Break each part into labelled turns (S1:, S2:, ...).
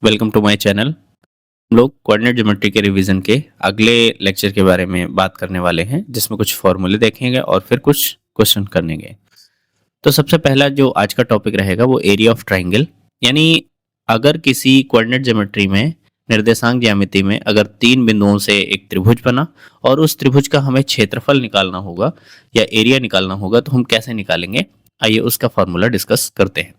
S1: Welcome to my channel. हम लोग coordinate geometry के रिवीजन के अगले लेक्चर के बारे में बात करने वाले हैं, जिसमें कुछ फॉर्मूले देखेंगे और फिर कुछ क्वेश्चन करेंगे। तो सबसे पहला जो आज का टॉपिक रहेगा वो एरिया ऑफ ट्राइंगल, यानी अगर किसी कोऑर्डिनेट ज्योमेट्री में निर्देशांक ज्यामिति में अगर तीन बिंदुओं से एक त्रिभुज बना और उस त्रिभुज का हमें क्षेत्रफल निकालना होगा या एरिया निकालना होगा, तो हम कैसे निकालेंगे, आइए उसका फॉर्मूला डिस्कस करते हैं।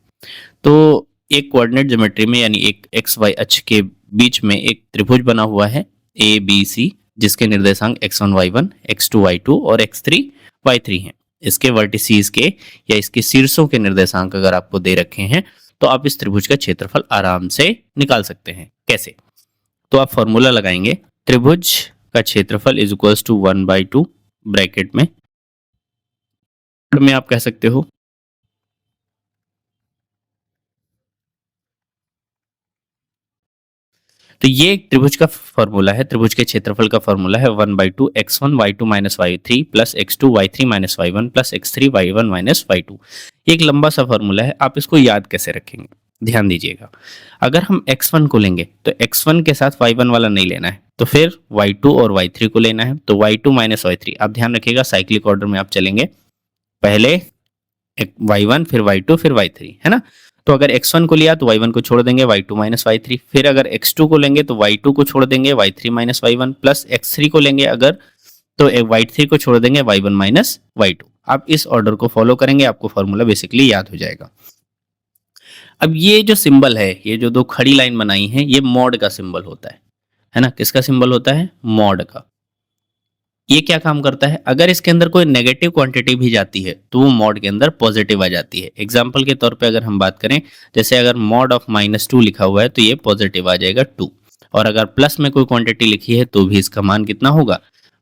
S1: तो एक कोऑर्डिनेट ज्योमेट्री में यानी एक एक्स वाई अक्ष के बीच में एक त्रिभुज बना हुआ है ए बी सी, जिसके निर्देशांक x1 y1, x2 y2 और x3 y3 हैं। इसके वर्टिसीज के या इसके शीर्षों के निर्देशांक अगर आपको दे रखे हैं तो आप इस त्रिभुज का क्षेत्रफल आराम से निकाल सकते हैं। कैसे? तो आप फॉर्मूला लगाएंगे, त्रिभुज का क्षेत्रफल इज इक्वल्स टू 1/2 ब्रैकेट में आप कह सकते हो तो ये एक त्रिभुज का फॉर्मूला है। त्रिभुज के क्षेत्रफल का फॉर्मूला है 1/2 x1 y2 minus y3 plus x2 y3 minus y1 plus x3 y1 minus y2। एक लंबा सा फॉर्मूला है, आप इसको याद कैसे रखेंगे ध्यान दीजिएगा। अगर हम x1 को लेंगे तो x1 के साथ y1 वाला नहीं लेना है, तो फिर y2 और y3 को लेना है, तो y2 माइनस y3। आप ध्यान रखिएगा साइक्लिक ऑर्डर में आप चलेंगे, पहले y1 फिर y2 फिर y3, है ना। तो अगर x1 को लिया तो y1 को छोड़ देंगे, y2 माइनस y3। फिर अगर x2 को लेंगे तो y2 को छोड़ देंगे, y3 minus y1 plus x3 को लेंगे अगर तो y3 को छोड़ देंगे, y1 माइनस y2। आप इस ऑर्डर को फॉलो करेंगे, आपको फॉर्मूला बेसिकली याद हो जाएगा। अब ये जो सिंबल है, ये जो दो खड़ी लाइन बनाई है, ये मॉड का सिंबल होता है ना। किसका सिंबल होता है? मॉड का। ये क्या काम करता है? अगर इसके अंदर कोई नेगेटिव क्वांटिटी भी जाती है तो वो मॉड के अंदर पॉजिटिव आ जाती है। एग्जांपल के तौर पे अगर हम बात करें, जैसे अगर मॉड ऑफ -2 लिखा हुआ है तो ये पॉजिटिव आ जाएगा 2, और अगर प्लस में कोई क्वांटिटी लिखी है तो भी इसका मान कितना होगा?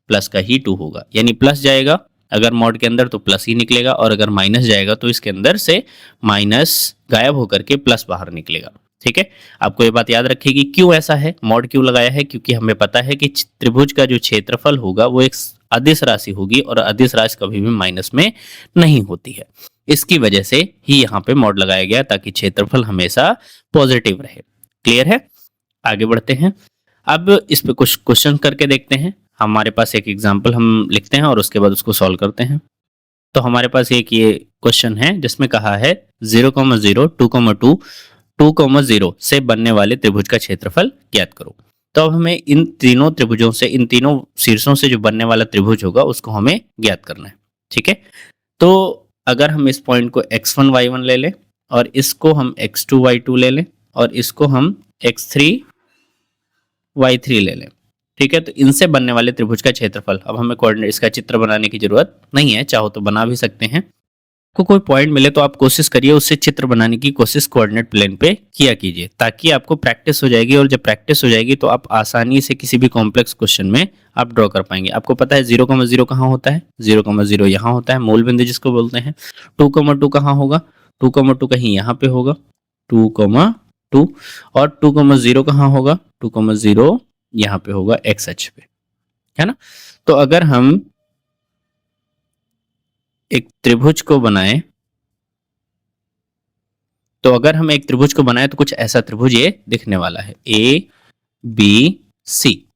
S1: प्लस का ही 2 होगा। यानी प्लस जाएगा अगर मॉड के अंदर तो प्लस ही निकलेगा, और अगर माइनस जाएगा तो इसके अंदर से माइनस गायब होकर के प्लस बाहर निकलेगा। ठीक है, आपको ये बात याद रखिएगी। क्यों ऐसा है, मॉड क्यों लगाया है? क्योंकि हमें पता है कि त्रिभुज का जो क्षेत्रफल होगा वो एक अदिश राशि होगी, और अदिश राशि कभी भी माइनस में नहीं होती है। इसकी वजह से ही यहाँ पे मॉड लगाया गया, ताकि क्षेत्रफल हमेशा पॉजिटिव रहे। क्लियर है? आगे बढ़ते हैं। अब इस पे कुछ क्वेश्चन करके देखते हैं। हमारे पास एक एग्जाम्पल हम लिखते हैं और उसके बाद उसको सॉल्व करते हैं। तो हमारे पास एक ये क्वेश्चन है जिसमें कहा है 0,0 2,2 2,0 से बनने वाले त्रिभुज का क्षेत्रफल ज्ञात करो। तो अब हमें इन तीनों त्रिभुजों से, इन तीनों शीर्षों से जो बनने वाला त्रिभुज होगा उसको हमें ज्ञात करना है। ठीक है, तो अगर हम इस पॉइंट को x1 y1 ले लें और इसको हम x2 y2 ले लें और इसको हम x3 y3 ले लें, ठीक है, तो इनसे बनने वाले त्रिभुज का क्षेत्रफल, अब हमें कोऑर्डिनेट इसका चित्र बनाने की जरूरत नहीं है, चाहो तो बना भी सकते हैं। आपको कोई पॉइंट मिले तो आप कोशिश करिए उससे चित्र बनाने की कोशिश कोऑर्डिनेट प्लेन पे किया कीजिए, ताकि आपको प्रैक्टिस हो जाएगी, और जब प्रैक्टिस हो जाएगी तो आप आसानी से किसी भी कॉम्प्लेक्स क्वेश्चन में आप ड्रॉ कर पाएंगे। आपको पता है 0,0 कहाँ होता है? 0,0 यहाँ होता है, मूल बिंदु जिसको बोलते हैं। 2,2 कहाँ होगा? 2,2 कहीं यहाँ पे होगा, 2,2। और 2,0 कहाँ होगा? 2,0 यहाँ पे होगा x अक्ष पे, है ना। तो अगर हम एक त्रिभुज को बनाएं, तो अगर हम एक त्रिभुज को बनाएं तो कुछ ऐसा त्रिभुज ये दिखने वाला है, ए बी सी।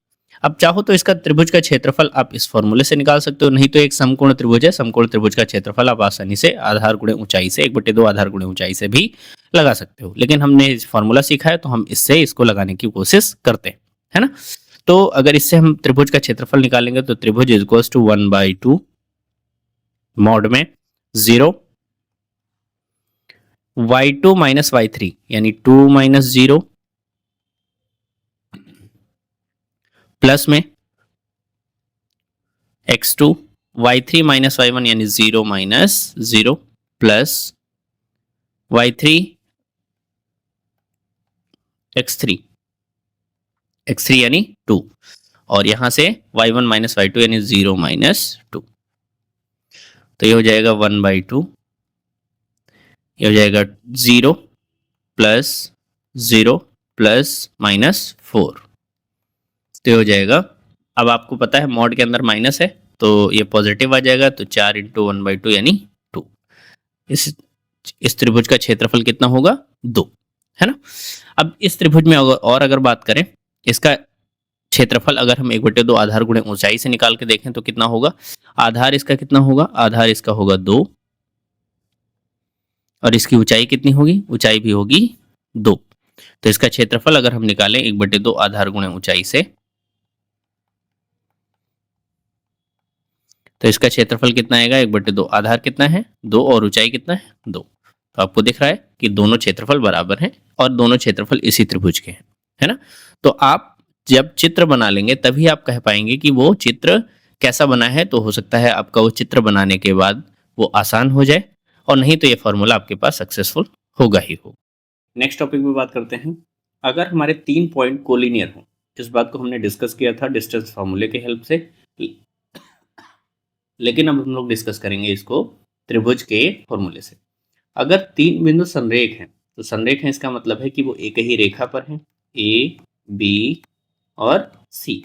S1: अब चाहो तो इसका त्रिभुज का क्षेत्रफल आप इस फॉर्मूले से निकाल सकते हो, नहीं तो एक समकोण त्रिभुज है, समकोण त्रिभुज का क्षेत्रफल आप आसानी से आधार गुणे ऊंचाई से 1/2 आधार गुणे ऊंचाई से भी लगा सकते हो। लेकिन हमने फॉर्मूला सीखा है तो हम इससे इसको लगाने की कोशिश करते हैं, है ना। तो अगर इससे हम त्रिभुज का क्षेत्रफल निकालेंगे तो त्रिभुज इज इक्वल्स टू 1/2 मॉड में 0 y2 माइनस y3, यानी 2 माइनस 0 प्लस में x2 y3 माइनस y1 यानी 0 माइनस 0 प्लस y3 x3 यानी 2, और यहां से y1 माइनस y2 यानी 0 माइनस 2। तो ये हो जाएगा 1/2, ये हो जाएगा 0 प्लस 0 प्लस -4, तो ये हो जाएगा। अब आपको पता है मॉड के अंदर माइनस है तो ये पॉजिटिव आ जाएगा, तो 4 × 1/2 यानी 2। इस त्रिभुज का क्षेत्रफल कितना होगा? 2, है ना। अब इस त्रिभुज में अगर बात करें, इसका क्षेत्रफल अगर हम 1/2 आधार गुणे ऊंचाई से निकाल के देखें तो कितना होगा। आधार इसका कितना होगा, आधार इसका होगा 2, और इसकी ऊंचाई कितनी होगी, ऊंचाई भी होगी 2। तो इसका क्षेत्रफल अगर हम निकालें 1/2 आधार गुणे ऊंचाई से, तो इसका क्षेत्रफल कितना आएगा, 1/2 आधार कितना है 2 और ऊंचाई कितना है 2। तो आपको दिख रहा है कि दोनों क्षेत्रफल बराबर हैं और दोनों क्षेत्रफल इसी त्रिभुज के हैं, है ना। तो आप जब चित्र बना लेंगे तभी आप कह पाएंगे कि वो चित्र कैसा बना है। तो हो सकता है आपका वो चित्र बनाने के बाद वो आसान हो जाए, और नहीं तो ये फॉर्मूला आपके पास सक्सेसफुल होगा ही हो। नेक्स्ट टॉपिक में बात करते हैं, अगर हमारे 3 पॉइंट कोलिनियर हों, जिस बात को हमने डिस्कस किया था डिस्टेंस फार्मूले के हेल्प से, लेकिन अब हम लोग डिस्कस करेंगे इसको त्रिभुज के फॉर्मूले से। अगर 3 बिंदु संरेख हैं, तो संरेख है इसका मतलब है कि वो एक ही रेखा पर हैं, ए बी और सी,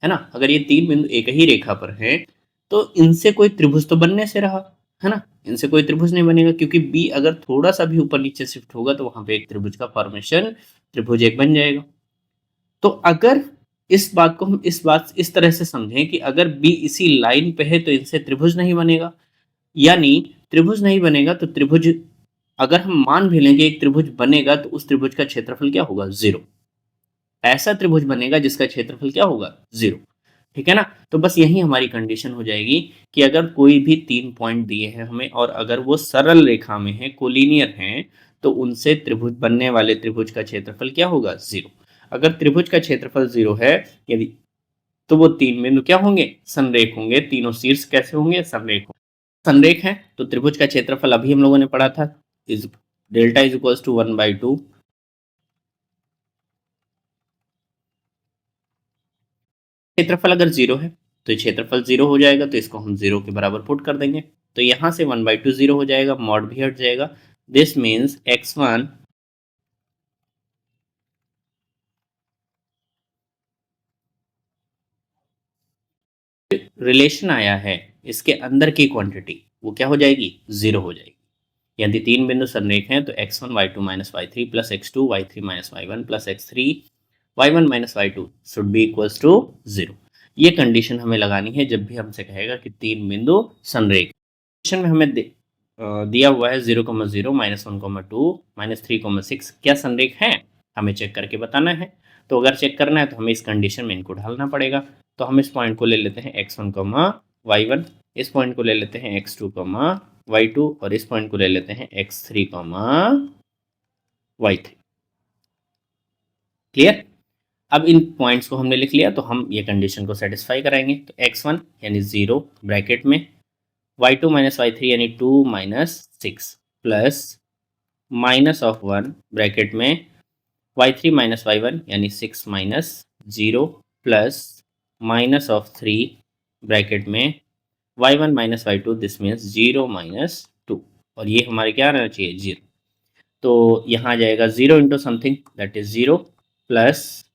S1: है ना। अगर ये 3 बिंदु एक ही रेखा पर हैं तो इनसे कोई त्रिभुज तो बनने से रहा, है ना। इनसे कोई त्रिभुज नहीं बनेगा, क्योंकि बी अगर थोड़ा सा भी ऊपर नीचे शिफ्ट होगा तो वहां पे एक त्रिभुज का फॉर्मेशन त्रिभुज एक बन जाएगा। तो अगर इस बात को हम इस तरह से समझें कि अगर बी इसी लाइन पे है तो इनसे त्रिभुज नहीं बनेगा, यानी त्रिभुज नहीं बनेगा तो त्रिभुज, अगर हम मान भी लेंगे एक त्रिभुज बनेगा तो उस त्रिभुज का क्षेत्रफल क्या होगा, 0। ऐसा त्रिभुज बनेगा जिसका क्षेत्रफल क्या होगा, 0। ठीक है ना। तो बस यही हमारी कंडीशन हो जाएगी कि अगर कोई भी 3 पॉइंट दिए हैं हमें और अगर वो सरल रेखा में है, कोलिनियर हैं, तो उनसे त्रिभुज बनने वाले त्रिभुज का क्षेत्रफल क्या होगा, 0। अगर त्रिभुज का क्षेत्रफल 0 है, यदि, तो वो 3 बिंदु क्या होंगे, संरेख होंगे। तीनों शीर्ष कैसे होंगे, संरेख होंगे। संरेख है तो त्रिभुज का क्षेत्रफल अभी हम लोगों ने पढ़ा था, is delta is equal to 1/2। क्षेत्रफल अगर 0 है तो क्षेत्रफल 0 हो जाएगा, तो इसको हम 0 के बराबर पुट कर देंगे। तो यहां से 1/2 0 हो जाएगा, मॉड भी हट जाएगा। दिस मीन्स x1 रिलेशन आया है, इसके अंदर की क्वांटिटी वो क्या हो जाएगी, 0 हो जाएगी। यदि 3 बिंदु संरेख हैं तो x1 y2 minus y3 plus x2 y3 minus y1 plus x3 y1 minus y2 should be equals to 0। ये कंडीशन हमें लगानी है जब भी हमसे कहेगा कि 3 बिंदु संरेख। क्वेश्चन में हमें दिया हुआ है 0,0 -1,2 -3,6 क्या संरेख है, हमें चेक करके बताना है। तो अगर चेक करना है तो हमें इस कंडीशन में इनको ढालना पड़ेगा। तो हम इस पॉइंट को ले लेते हैं x1, y1, इस पॉइंट को ले लेते हैं x2, y2, और इस पॉइंट को ले लेते हैं x3, y3। क्लियर। अब इन पॉइंट्स को हमने लिख लिया तो हम ये कंडीशन को सेटिस्फाई कराएंगे। तो x1 यानी 0 ब्रैकेट में, y2 माइनस y3 यानी 2 minus 6 plus minus of 1 bracket में y3 माइनस y1 यानी 6 minus 0 plus minus of 3 bracket में y1 minus y2, this means 0 minus 2, और ये हमारे क्या आना चाहिए, 0। तो यहाँ आ जाएगा 0 into something that is 0 plus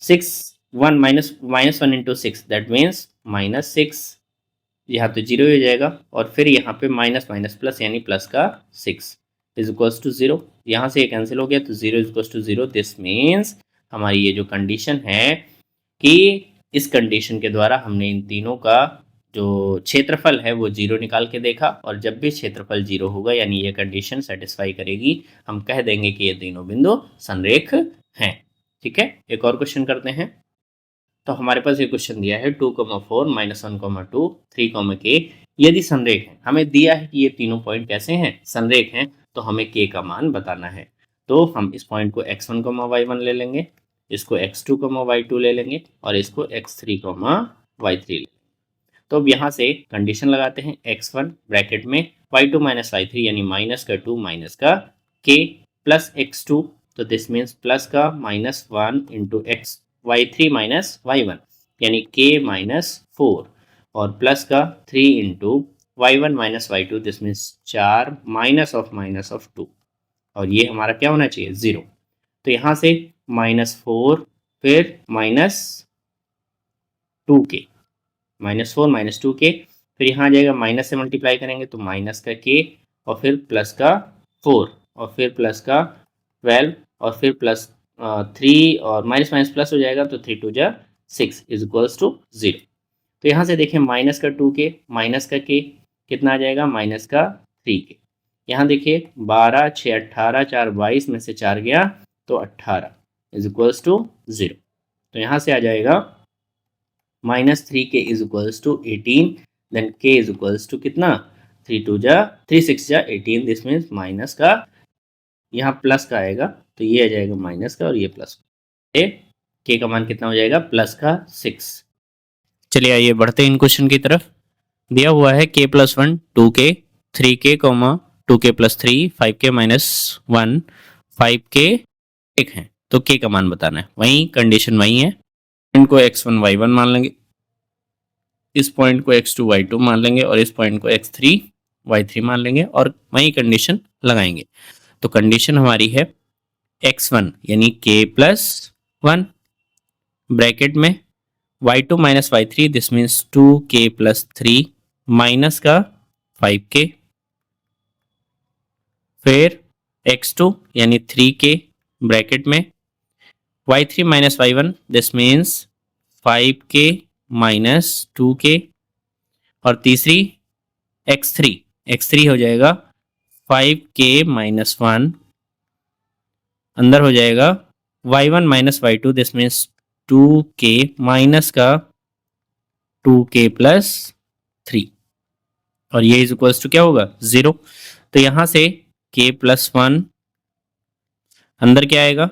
S1: 6 1 minus 1 into 6 that means -6, यहाँ तो 0 हो जाएगा, और फिर यहाँ पे माइनस माइनस प्लस यानी प्लस का 6 इज इक्वल्स टू 0। यहाँ से ये कैंसिल हो गया तो 0 is equals to 0। This means हमारी ये जो कंडीशन है कि इस कंडीशन के द्वारा हमने इन तीनों का जो क्षेत्रफल है वो 0 निकाल के देखा, और जब भी क्षेत्रफल 0 होगा यानी ये कंडीशन सेटिस्फाई करेगी, हम कह देंगे कि ये तीनों बिंदु संरेख हैं। ठीक है, एक और क्वेश्चन करते हैं। तो हमारे पास ये क्वेश्चन दिया है 2,4 -1,2 3, यदि संरेख है, हमें दिया है कि ये तीनों पॉइंट कैसे हैं, संरेख हैं, तो हमें k का मान बताना है। तो हम इस पॉइंट को x1, y1 ले लेंगे, इसको x2, y2 ले लेंगे, और इसको x3, y3 ले लेंगे। तो अब यहाँ से कंडीशन लगाते हैं, x1 ब्रैकेट में y2 माइनस y3 यानी माइनस का 2 माइनस का k प्लस x2, तो दिस मीन्स प्लस का -1 into x y3 minus y1 यानी k माइनस 4, और प्लस का 3 into y1 minus y2, this means 4 minus of 2, और ये हमारा क्या होना चाहिए, 0। तो यहाँ से -4 फिर -2k, -4 -2k, फिर यहाँ आ जाएगा माइनस से मल्टीप्लाई करेंगे तो माइनस का k, और फिर प्लस का 4, और फिर प्लस का 12 और फिर प्लस 3 और माइनस माइनस प्लस हो जाएगा, तो 3 2 जा 6 इज इक्वल्स टू 0। तो यहाँ से देखिए माइनस का 2k माइनस का k कितना आ जाएगा, माइनस का 3k। यहाँ देखिए 12 6 18 4 22 में से 4 गया तो 18 इज इक्वल्स टू 0। तो यहाँ से आ जाएगा -3k is equals to 18, then k is equals to कितना, 3 6 जा 18, दिस मीन्स माइनस का, यहाँ प्लस का आएगा तो ये आ जाएगा माइनस का और ये प्लस का, के का मान कितना हो जाएगा, प्लस का 6। चलिए आइए बढ़ते हैं इन क्वेश्चन की तरफ। दिया हुआ है k plus 1 2k 3k 2k plus 3 5k minus 1 5k एक है, तो k का मान बताना है। वही कंडीशन वही है, पॉइंट को x1 y1 मान लेंगे, इस पॉइंट को x2 y2 मान लेंगे और इस पॉइंट को x3 y3 मान लेंगे और वही कंडीशन लगाएंगे। तो कंडीशन हमारी है x1 यानी k प्लस 1 ब्रैकेट में y2 minus y3, this means 2k plus 3 minus का 5k, फिर x2 यानी 3k ब्रैकेट में y3 minus y1, this means 5k minus 2k, और तीसरी x3 हो जाएगा 5k माइनस 1, अंदर हो जाएगा y1 minus y2, this means 2k minus का 2k प्लस 3, और ये इज इक्वल्स टू क्या होगा, 0। तो यहाँ से k प्लस 1 अंदर क्या आएगा,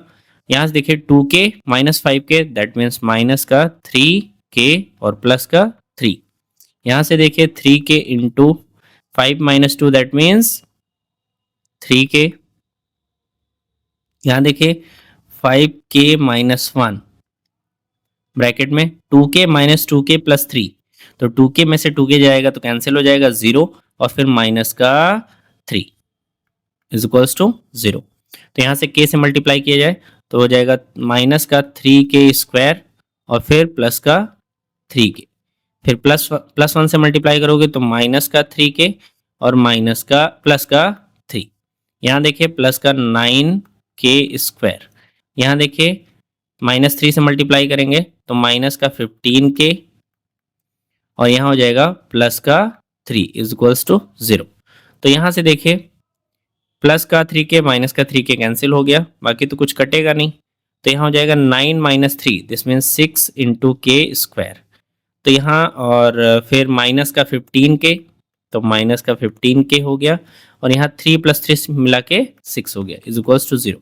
S1: यहाँ से देखिए 2k minus 5k, that means minus का 3k और प्लस का 3। यहाँ से देखिए 3k into 5 minus 2, that means 3k। यहाँ देखिए 5k माइनस 1 ब्रैकेट में 2k माइनस 2k प्लस 3, तो 2k में से 2k जाएगा तो कैंसिल हो जाएगा 0, और फिर माइनस का 3 इज इक्वल्स टू 0। तो यहाँ से k से मल्टीप्लाई किया जाए तो हो जाएगा माइनस का 3k स्क्वायर और फिर प्लस का 3k, फिर प्लस 1 से मल्टीप्लाई करोगे तो माइनस का 3k और माइनस का प्लस का 3। यहाँ देखिए प्लस का 9k स्क्वायर, यहाँ देखिए -3 से मल्टीप्लाई करेंगे तो माइनस का 15k और यहाँ हो जाएगा प्लस का 3 इज इक्वल्स टू 0। तो यहाँ से देखिए प्लस का 3k माइनस का 3k कैंसिल हो गया, बाकी तो कुछ कटेगा नहीं, तो यहाँ हो जाएगा 9 माइनस 3, दिस मीन्स 6 इंटू के स्क्वायर। तो यहाँ और फिर माइनस का 15k, तो माइनस का 15k हो गया, और यहाँ 3 प्लस 3 मिला के 6 हो गया इज इक्वल्स टू 0।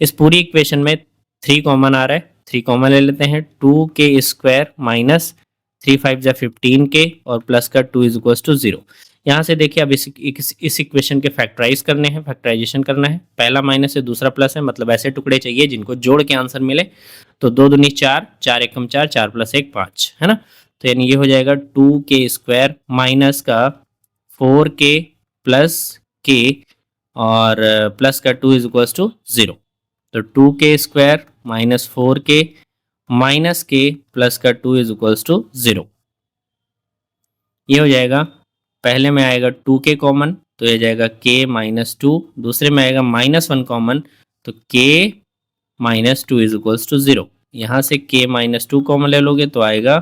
S1: इस पूरी इक्वेशन में 3 कॉमन आ रहा है, 3 कॉमन ले लेते हैं, 2k स्क्वायर माइनस 3 5 जा 15k और प्लस का 2 इज इक्वल्स टू 0। यहाँ से देखिए अब इस इक्वेशन के फैक्टराइज करने हैं, फैक्टराइजेशन करना है, पहला माइनस है दूसरा प्लस है, मतलब ऐसे टुकड़े चाहिए जिनको जोड़ के आंसर मिले। तो 2 दूनी 4, 4 एकम 4, 4 प्लस 1 5, है ना। तो यानी ये हो जाएगा 2k स्क्वायर माइनस का 4k प्लस k और प्लस का 2 इज इक्वल्स टू 0। तो 2k square minus 4k minus k plus का 2 इज इक्वल्स टू 0। ये हो जाएगा, पहले में आएगा 2k कॉमन तो ये जाएगा k माइनस 2, दूसरे में आएगा -1 कॉमन तो k minus 2 is equals to 0। यहाँ से k माइनस 2 कॉमन ले लोगे तो आएगा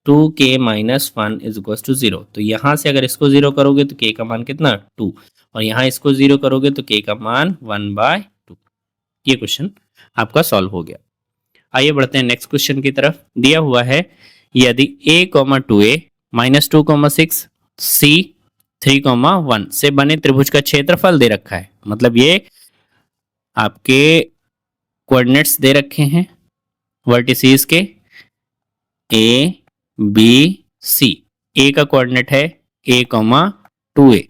S1: 2k minus 1 is equals to 0। तो यहाँ से अगर इसको 0 करोगे तो k का मान कितना 2, और यहाँ इसको 0 करोगे तो k का मान 1/2। ये क्वेश्चन आपका सॉल्व हो गया। आइए बढ़ते हैं नेक्स्ट क्वेश्चन की तरफ। दिया हुआ है यदि a 2a -2 6 c 3 1 से बने त्रिभुज का क्षेत्रफल दे रखा है, मतलब ये आपके कोऑर्डिनेट्स दे रखे हैं वर्टिसेस के a b c। a का कोऑर्डिनेट है a 2a,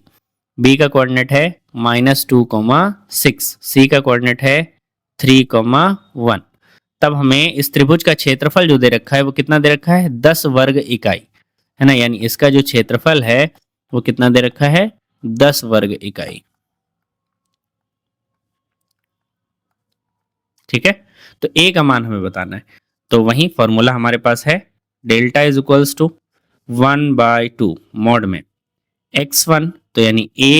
S1: b का कोऑर्डिनेट है -2 6, c का कोऑर्डिनेट है 3 1। तब हमें इस त्रिभुज का क्षेत्रफल जो दे रखा है वो कितना दे रखा है, 10 वर्ग इकाई, है ना। यानी इसका जो क्षेत्रफल है वो कितना दे रखा है, 10 वर्ग इकाई। ठीक है, तो a का मान हमें बताना है, तो वही फॉर्मूला हमारे पास है, delta is equals to 1/2 mod में x1, तो यानी a,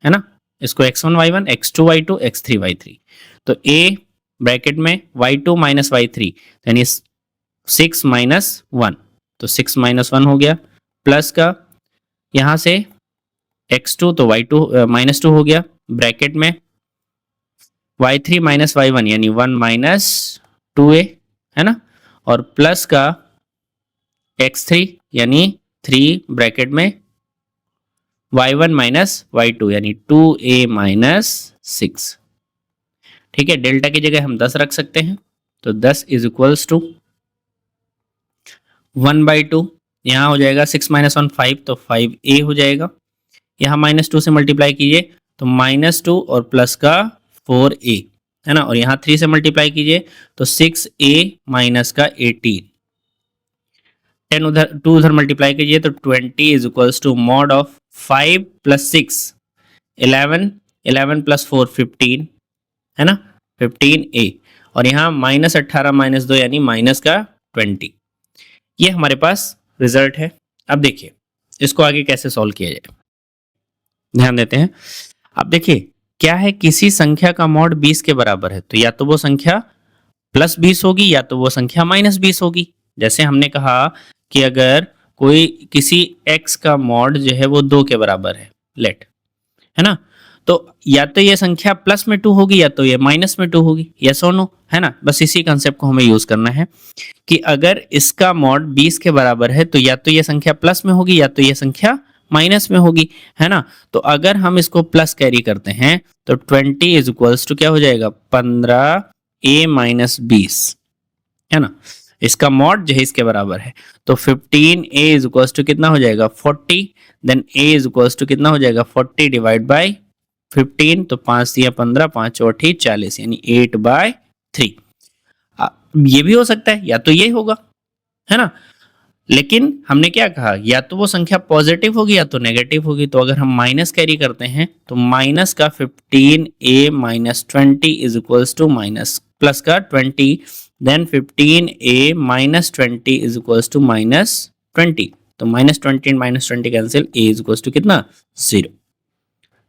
S1: है ना, इसको x1 y1, x2 y2, x3 y3। तो a ब्रैकेट में y2 माइनस y3 यानी 6 माइनस 1, तो 6 माइनस 1 हो गया, प्लस का यहां से x2 तो y2 माइनस 2 हो गया, ब्रैकेट में y3 माइनस y1 यानी 1 माइनस 2a, है ना, और प्लस का x3 यानी 3 ब्रैकेट में y1 माइनस y2 यानी 2a माइनस 6। ठीक है, डेल्टा की जगह हम 10 रख सकते हैं, तो 10 इज इक्वल्स टू 1/2, यहाँ हो जाएगा 6 माइनस 1 5, तो 5a हो जाएगा। यहाँ -2 से मल्टीप्लाई कीजिए तो -2 और प्लस का 4a, है ना, और यहाँ 3 से मल्टीप्लाई कीजिए तो 6a माइनस का 18, 10 उधर 2 उधर मल्टीप्लाई कीजिए तो 20 is equals to mod of 5 plus 6 11, 11 plus 4 15, है ना, 15a, और यहाँ -18 -2 यानी माइनस का 20। ये हमारे पास रिजल्ट है। अब देखिए इसको आगे कैसे सॉल्व किया जाए, ध्यान देते हैं। अब देखिए क्या है, किसी संख्या का मॉड 20 के बराबर है तो या तो वो संख्या +20 होगी या तो वो संख्या -20 होगी। जैसे हमने कहा कि अगर कोई किसी x का मॉड जो है वो 2 के बराबर है, लेट, है ना, तो या तो ये संख्या प्लस में 2 होगी या तो ये माइनस में 2 होगी, यस और नो, है ना। बस इसी कंसेप्ट को हमें यूज करना है कि अगर इसका मॉड 20 के बराबर है तो या तो ये संख्या प्लस में होगी या तो ये संख्या माइनस में होगी, है ना। तो अगर हम इसको प्लस कैरी करते हैं तो 20 इज इक्वल्स टू क्या हो जाएगा, 15a माइनस 20, है ना। इसका मॉड जो है इसके बराबर है, तो 15a इज इक्वल्स टू कितना हो जाएगा 40, then a is equals to कितना हो जाएगा 40 डिवाइड बाय 15, तो 5 दिया 15, 5 चौठी 40 यानी 8/3। ये भी हो सकता है, या तो ये होगा, है ना, लेकिन हमने क्या कहा, या तो वो संख्या पॉजिटिव होगी या तो नेगेटिव होगी। तो अगर हम माइनस कैरी करते हैं तो माइनस का 15a minus 20 is equals to minus plus का 20, then 15a minus 20 is equals to -20, तो -20 and -20 cancel, a is equals to कितना 0।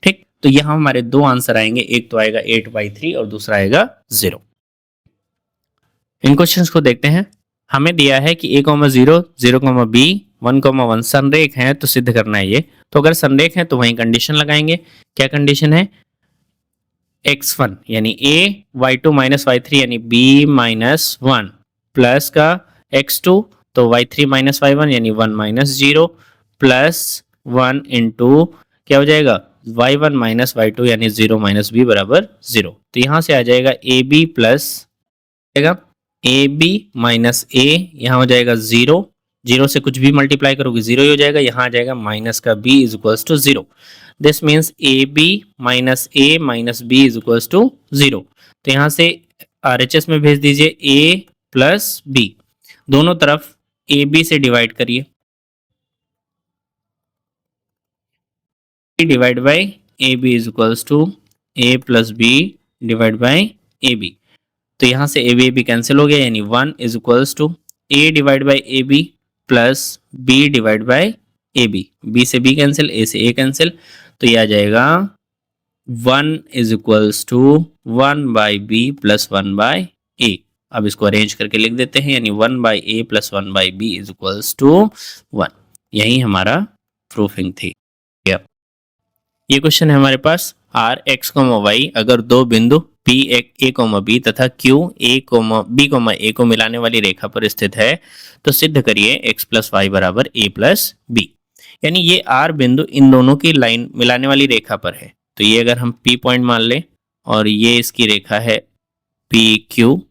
S1: ठीक, तो यहाँ हमारे दो आंसर आएंगे, एक तो आएगा 8/3 और दूसरा आएगा 0। इन क्वेश्चंस को देखते हैं। हमें दिया है कि a, 0, 0, b, 1, 1 संरेख है तो सिद्ध करना है ये। तो अगर संरेख है तो वहीं कंडीशन लगाएंगे। क्या कंडीशन है, x1 यानी a, y2 माइनस y3 यानी b माइनस 1, प्लस का x2 तो y3 माइनस y1 यानी 1 माइनस 0, प्लस 1 इंटू क्या हो जाएगा y1 माइनस y2 यानी 0 माइनस b बराबर 0। तो यहाँ से आ जाएगा ab plus A B minus A, यहाँ हो जाएगा 0, 0 से कुछ भी मल्टीप्लाई करोगे 0 ही हो जाएगा, यहाँ आ जाएगा माइनस का b is equals to 0। This means A B minus A minus B is equals to 0। तो यहाँ से RHS में भेज दीजिए a प्लस बी, दोनों तरफ ए बी से डिवाइड करिए, divide by A B is equals to a plus B divide by A B. तो यहाँ से ए बी कैंसिल हो गया यानी 1 is equals to a divide by A B plus b divide by A B, b से b cancel, a से a cancel, तो ये आ जाएगा 1 is equals to 1/b plus 1/a। अब इसको अरेंज करके लिख देते हैं, यानी 1/a plus 1/b is equals to 1। यही हमारा प्रूफिंग थी। ये क्वेश्चन है हमारे पास, आर एक्स कोमा वाई अगर दो बिंदु P ए कोमा बी तथा Q ए कोमा बी कोमा ए को मिलाने वाली रेखा पर स्थित है तो सिद्ध करिए x प्लस वाई बराबर a प्लस बी। यानी ये R बिंदु इन दोनों की लाइन मिलाने वाली रेखा पर है, तो ये अगर हम P पॉइंट मान लें और ये इसकी रेखा है PQ,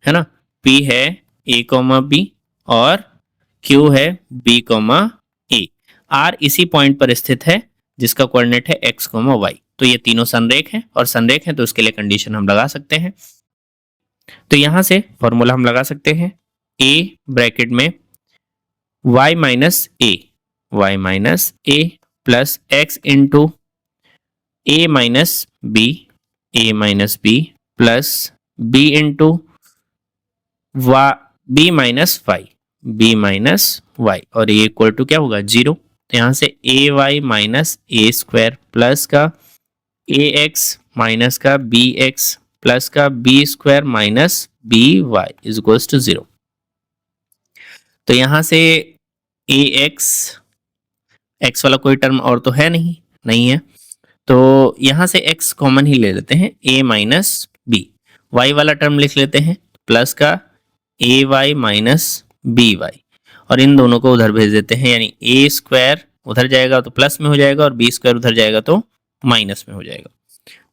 S1: है ना, P है a कोमा बी और Q है b कोमा a। R इसी पॉइंट पर स्थित है जिसका कोऑर्डिनेट है x कोमा y। तो ये तीनों संरेख हैं और संरेख हैं तो उसके लिए कंडीशन हम लगा सकते हैं। तो यहां से फॉर्मूला हम लगा सकते हैं, a ब्रैकेट में y minus a plus x into a minus b plus b into b minus y और ये इक्वल टू क्या होगा 0। तो यहाँ से a y minus a square plus का ए एक्स माइनस का बी एक्स प्लस का B square minus B Y is equals to 0। तो यहां से ए एक्स वाला कोई टर्म और तो है नहीं है, तो यहां से x कॉमन ही ले लेते हैं, a माइनस बी। वाई वाला टर्म लिख लेते हैं प्लस का ए वाई माइनस बी वाई, और इन दोनों को उधर भेज देते हैं, यानी ए स्क्वायर उधर जाएगा तो प्लस में हो जाएगा और बी स्क्वायर उधर जाएगा तो माइनस में हो जाएगा।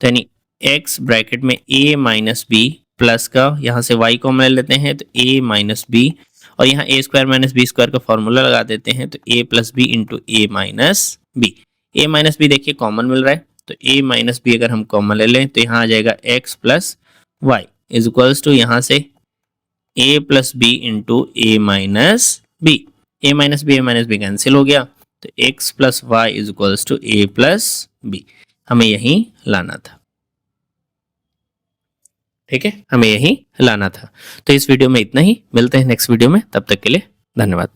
S1: तो यानी x ब्रैकेट में a माइनस बी प्लस का यहाँ से y कॉमन ले लेते हैं तो a माइनस बी, और यहाँ a square minus B square का फॉर्मूला लगा देते हैं तो a plus B into A minus B. A minus B देखिए कॉमन मिल रहा है, तो a माइनस बी अगर हम कॉमन ले लें तो यहाँ आ जाएगा x plus Y is equals to यहाँ से a plus B into A minus B. A minus B cancel हो गया, तो x plus Y is equals to A plus B. हमें यही लाना था, ठीक है, हमें यही लाना था। तो इस वीडियो में इतना ही, मिलते हैं नेक्स्ट वीडियो में, तब तक के लिए धन्यवाद।